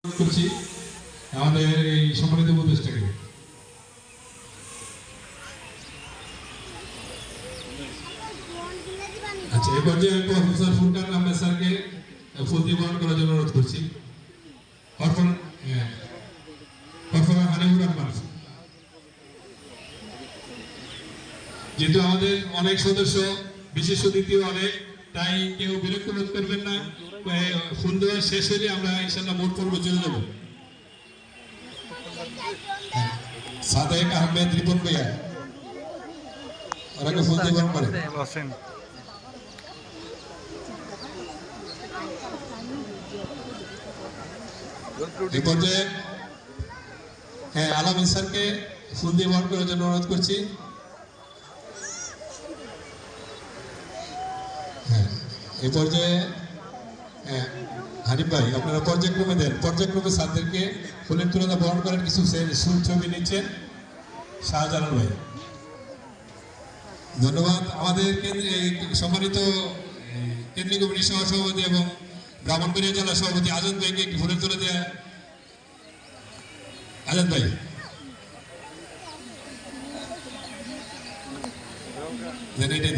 করছি আমাদের এই সম্মানিত উপদেষ্টাকে। আচ্ছা, এই পর্যায়ে আমি প্রফেসর ফুরকান আহমেদ স্যারকে ফুল দিয়ে বরণ করার জন্য অনুরোধ করছি। প্রফেসর হানিফুর রহমান, যেহেতু আমাদের অনেক সদস্য, বিশেষ অতিথি অনেক, তাই কেউ বিরক্ত বোধ করবেন না। ফুল দেওয়া শেষ হলে আমরা ইনশাল্লাহ মোট পর্ব চলে যাব। সাদেক আহমেদ রিপন ভাইয়া ওনাকে ফুল দিয়ে বরণ করে। এই পর্যায়ে আলামিন স্যারকে ফুল দিয়ে বরণ করার জন্য অনুরোধ করছি। এই পর্যায়ে হানিফ ভাই, আপনারা পর্যায়ক্রমে দেন, পর্যায়ক্রমে স্যারদেরকে ফুলের তুলনা বরণ করেন। কিছু ছবি নিচ্ছেন শাহজালাল ভাই, ধন্যবাদ। আমাদের সম্মানিত কেন্দ্রীয় কমিটির সহসভাপতি এবং ব্রাহ্মণবাড়িয়া জেলা সভাপতি আজাদ ভাইকে একটি ফুলের তুলে দেয়া। আজাদ ভাই, এটাই দেন।